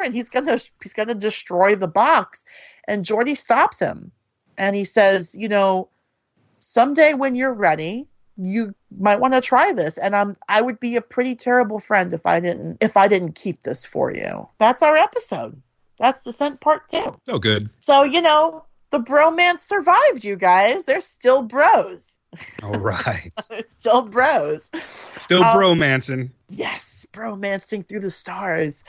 and he's gonna destroy the box. And Geordi stops him, and he says, someday when you're ready, you might want to try this. And I would be a pretty terrible friend if I didn't keep this for you. That's our episode. That's Descent Part 2. So good. So, the bromance survived, you guys. They're still bros. All right. They're still bros. Still bromancing. Yes, bromancing through the stars.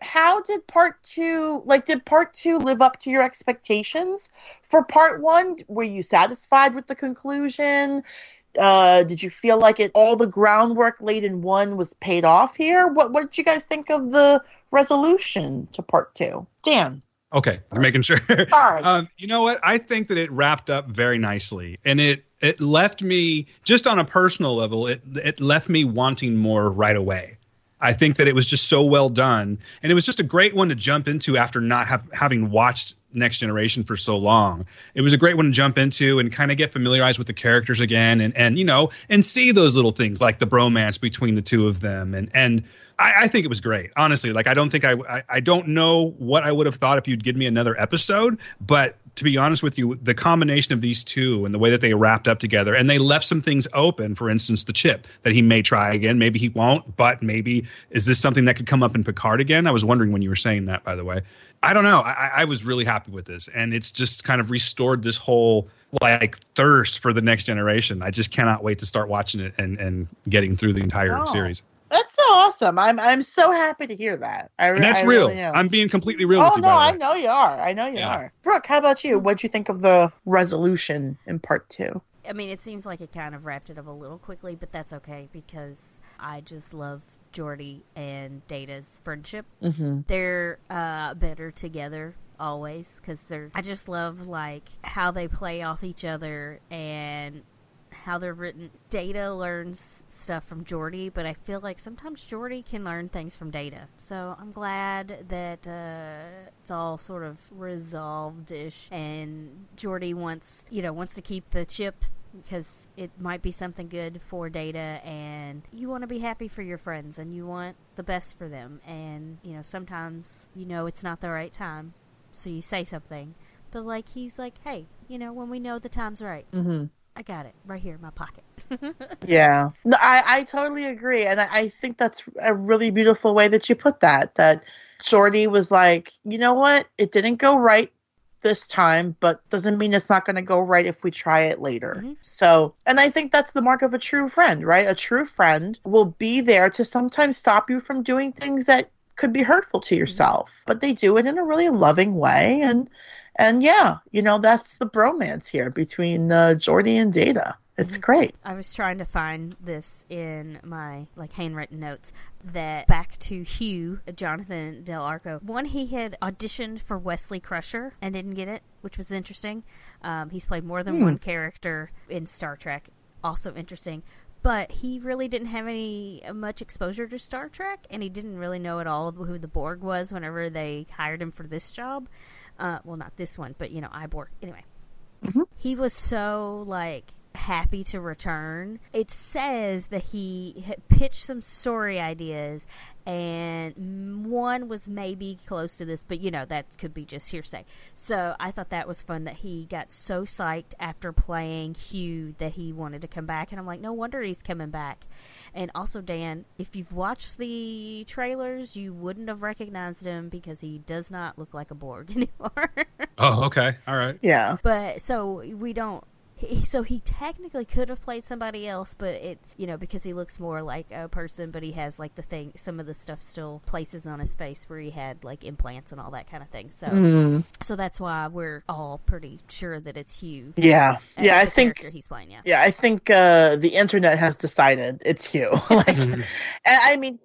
How did part 2 live up to your expectations for part 1? Were you satisfied with the conclusion? Did you feel like all the groundwork laid in 1 was paid off here? What did you guys think of the resolution to part 2? Dan. Okay, I'm making sure. Sorry. You know what? I think that it wrapped up very nicely, and it left me, just on a personal level, it left me wanting more right away. I think that it was just so well done, and it was just a great one to jump into after not having watched Next Generation for so long. It was a great one to jump into and kind of get familiarized with the characters again, and see those little things like the bromance between the two of them, and I think it was great, honestly. Like, I don't know what I would have thought if you'd give me another episode, but to be honest with you, the combination of these two and the way that they wrapped up together, and they left some things open, for instance, the chip that he may try again, maybe he won't, but maybe is this something that could come up in Picard again? I was wondering when you were saying that, by the way. I don't know. I was really happy with this, and it's just kind of restored this whole thirst for the Next Generation. I just cannot wait to start watching it and getting through the entire series. That's so awesome. I'm so happy to hear that. And that's real. Really I'm being completely real with you. Oh, no, I know you are. I know you are. Brooke, how about you? What'd you think of the resolution in part 2? I mean, it seems like it kind of wrapped it up a little quickly, but that's okay because I just love Geordi and Data's friendship. Mm-hmm. They're better together always because I just love how they play off each other and how they're written. Data learns stuff from Geordi, but I feel like sometimes Geordi can learn things from Data. So I'm glad that it's all sort of resolved-ish, and Geordi wants to keep the chip because it might be something good for Data, and you want to be happy for your friends, and you want the best for them, and sometimes it's not the right time, so you say something, but he's like, hey, when we know the time's right. Mm-hmm. I got it right here in my pocket. Yeah. No, I totally agree. And I think that's a really beautiful way that you put that Geordi was like, you know what? It didn't go right this time, but doesn't mean it's not going to go right if we try it later. Mm-hmm. So, and I think that's the mark of a true friend, right? A true friend will be there to sometimes stop you from doing things that could be hurtful to yourself, but they do it in a really loving way. And yeah, that's the bromance here between Geordi and Data. It's great. I was trying to find this in my handwritten notes that back to Hugh, Jonathan Del Arco. One, he had auditioned for Wesley Crusher and didn't get it, which was interesting. He's played more than one character in Star Trek. Also interesting. But he really didn't have much exposure to Star Trek, and he didn't really know at all who the Borg was whenever they hired him for this job. Well, not this one, but, Iborg. Anyway. Mm-hmm. He was so, happy to return. It says that he had pitched some story ideas, and one was maybe close to this, but, that could be just hearsay. So I thought that was fun that he got so psyched after playing Hugh that he wanted to come back, and I'm like, no wonder he's coming back. And also, Dan, if you've watched the trailers, you wouldn't have recognized him because he does not look like a Borg anymore. Oh, okay. All right. Yeah. But, so we don't... So he technically could have played somebody else, but it, because he looks more like a person, but he has some of the stuff still places on his face where he had implants and all that kind of thing. So, so that's why we're all pretty sure that it's Hugh. Yeah, yeah. I think he's playing. Yeah, yeah. I think the internet has decided it's Hugh. And I mean,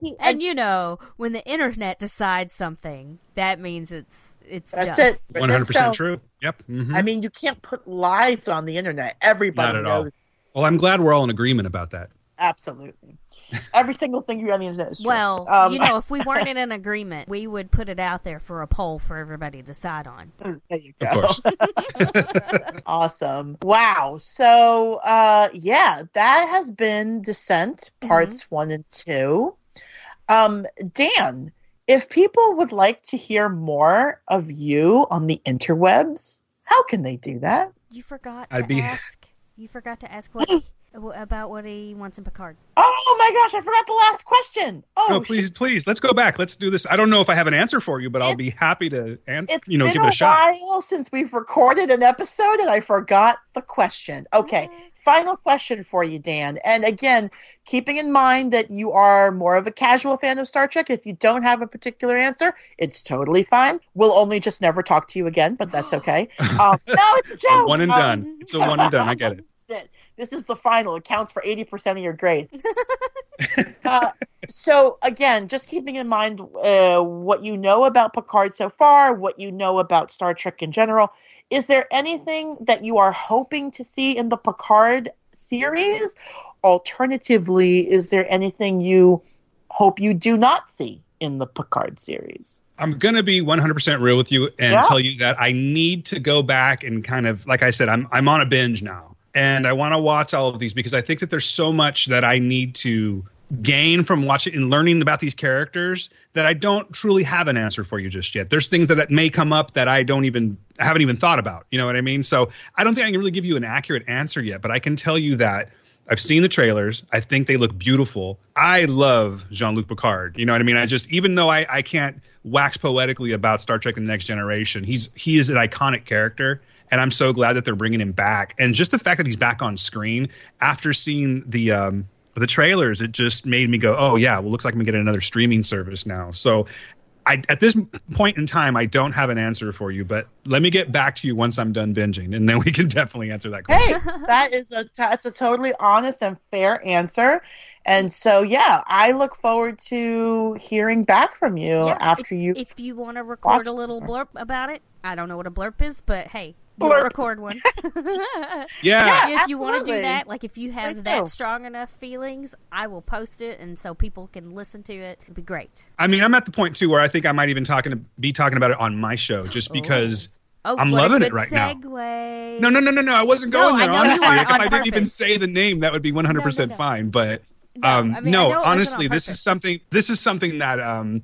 when the internet decides something, that means that's done. It. 100% true. Yep. Mm-hmm. I mean, you can't put lies on the internet. Everybody knows. All. Well, I'm glad we're all in agreement about that. Absolutely. Every single thing you read on the internet is true. Well, if we weren't in an agreement, we would put it out there for a poll for everybody to decide on. There you go. Of course. Awesome. Wow. So, that has been Descent Parts 1 and 2. Dan, if people would like to hear more of you on the interwebs, how can they do that? You forgot to ask. You forgot to ask about what he wants in Picard. Oh my gosh, I forgot the last question. No, please, let's go back. Let's do this. I don't know if I have an answer for you, but I'll be happy to answer. Give it a shot. It's been a while since we've recorded an episode, and I forgot the question. Okay, final question for you, Dan. And again, keeping in mind that you are more of a casual fan of Star Trek, if you don't have a particular answer, it's totally fine. We'll only just never talk to you again, but that's okay. No, it's a joke. One and done. It's a one and done. I get it. This is the final. It counts for 80% of your grade. So, again, just keeping in mind what you know about Picard so far, what you know about Star Trek in general, is there anything that you are hoping to see in the Picard series? Alternatively, is there anything you hope you do not see in the Picard series? I'm going to be 100% real with you and tell you that I need to go back and kind of, like I said, I'm on a binge now. And I want to watch all of these because I think that there's so much that I need to gain from watching and learning about these characters that I don't truly have an answer for you just yet. There's things that may come up that I haven't even thought about. You know what I mean? So I don't think I can really give you an accurate answer yet, but I can tell you that I've seen the trailers. I think they look beautiful. I love Jean-Luc Picard. You know what I mean? Even though I can't wax poetically about Star Trek: The Next Generation, he is an iconic character. And I'm so glad that they're bringing him back. And just the fact that he's back on screen after seeing the trailers, it just made me go, oh, yeah, well, looks like I'm going to get another streaming service now. So at this point in time, I don't have an answer for you. But let me get back to you once I'm done binging. And then we can definitely answer that question. Hey, that's a totally honest and fair answer. And so, yeah, I look forward to hearing back from you after you. If you want to record a little blurb about it, I don't know what a blurb is, but hey. We'll record one. Yeah, if you want to do that, like if you have that strong enough feelings, I will post it, and so people can listen to it. It'd be great. I mean, I'm at the point too where I think I might even be talking about it on my show, just because I'm loving it right segue. now. No. I wasn't going there. Honestly, if I didn't even say the name, that would be 100% fine. But honestly, this is something that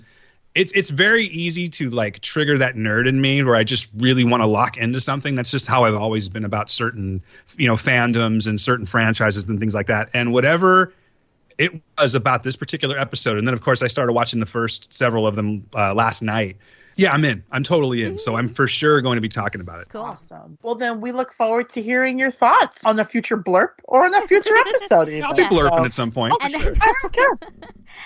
It's very easy to like trigger that nerd in me where I just really want to lock into something. That's just how I've always been about certain, fandoms and certain franchises and things like that. And whatever it was about this particular episode, and then of course I started watching the first several of them last night. Yeah, I'm in. I'm totally in. So I'm for sure going to be talking about it. Cool. Awesome. Well, then we look forward to hearing your thoughts on a future blurb or on a future episode. I'll be blurping at some point. I don't care.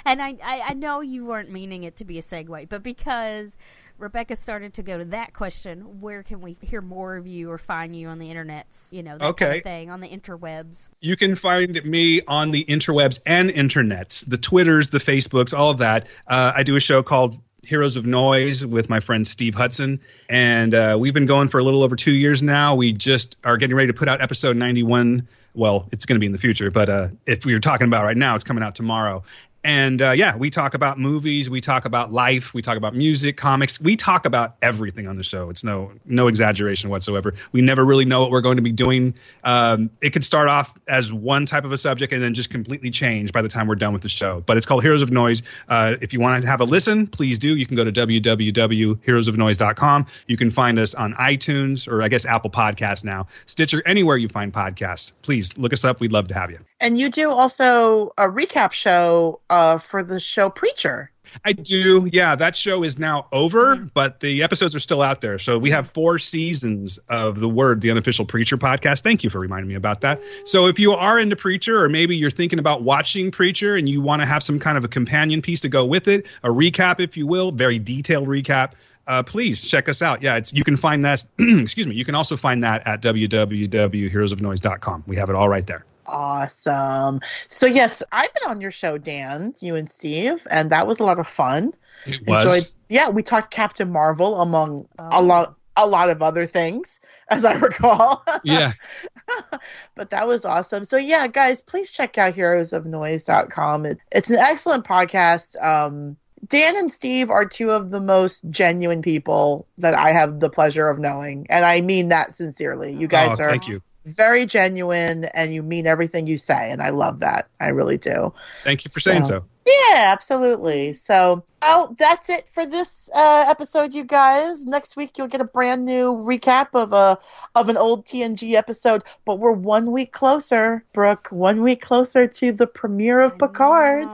And I know you weren't meaning it to be a segue, but because Rebecca started to go to that question, where can we hear more of you or find you on the internets? That kind of thing, on the interwebs. You can find me on the interwebs and internets, the Twitters, the Facebooks, all of that. I do a show called Heroes of Noise with my friend Steve Hudson, and we've been going for a little over 2 years now. We just are getting ready to put out episode 91. Well, it's going to be in the future, but if we were talking about right now, it's coming out tomorrow. And we talk about movies, we talk about life, we talk about music, comics, we talk about everything on the show. It's no exaggeration whatsoever. We never really know what we're going to be doing. It could start off as one type of a subject and then just completely change by the time we're done with the show. But it's called Heroes of Noise. If you want to have a listen, please do. You can go to www.heroesofnoise.com. You can find us on iTunes, or I guess Apple Podcasts now, Stitcher, anywhere you find podcasts. Please look us up. We'd love to have you. And you do also a recap show for the show Preacher. I do. Yeah, that show is now over, but the episodes are still out there. So we have 4 seasons of The Word, the unofficial Preacher podcast. Thank you for reminding me about that. So if you are into Preacher, or maybe you're thinking about watching Preacher and you want to have some kind of a companion piece to go with it, a recap, if you will, very detailed recap, please check us out. Yeah, you can find that. Excuse me. You can also find that at www.heroesofnoise.com. We have it all right there. Awesome. So yes, I've been on your show, Dan, you and Steve, and that was a lot of fun. It was. We talked Captain Marvel among a lot of other things, as I recall. Yeah. But that was awesome. So yeah, guys, please check out heroesofnoise.com. It's an excellent podcast. Dan and Steve are 2 of the most genuine people that I have the pleasure of knowing, and I mean that sincerely. You guys are thank you. very genuine, and you mean everything you say, and I love that. I really do. Thank you for saying so. Yeah, absolutely. So, that's it for this episode, you guys. Next week you'll get a brand new recap of an old TNG episode, but we're 1 week closer, Brooke. 1 week closer to the premiere of Picard.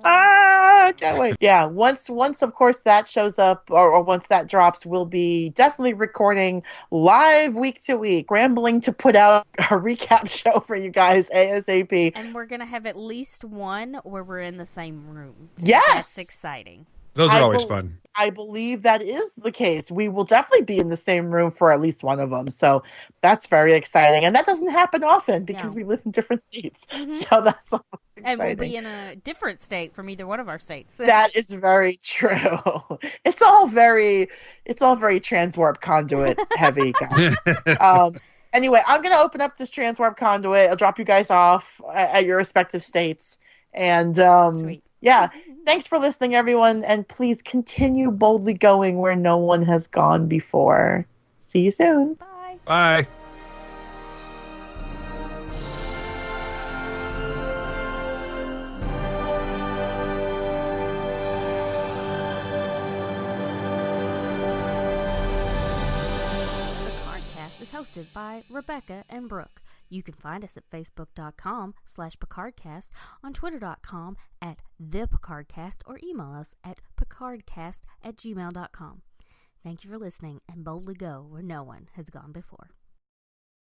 I can't wait. Yeah, once of course that shows up, or once that drops, we'll be definitely recording live week to week, scrambling to put out a recap show for you guys ASAP. And we're gonna have at least one where we're in the same room. Yes, that's exciting. Those are always fun. I believe that is the case. We will definitely be in the same room for at least one of them. So that's very exciting. And that doesn't happen often because we live in different states. Mm-hmm. So that's almost exciting. And we'll be in a different state from either one of our states. That is very true. It's all very transwarp conduit heavy, guys. Anyway, I'm going to open up this transwarp conduit. I'll drop you guys off at your respective states. And Sweet. Yeah. Thanks for listening, everyone, and please continue boldly going where no one has gone before. See you soon. Bye. Bye. The Cardcast is hosted by Rebecca and Brooke. You can find us at facebook.com/PicardCast, on twitter.com @ThePicardCast, or email us at picardcast@gmail.com. Thank you for listening, and boldly go where no one has gone before.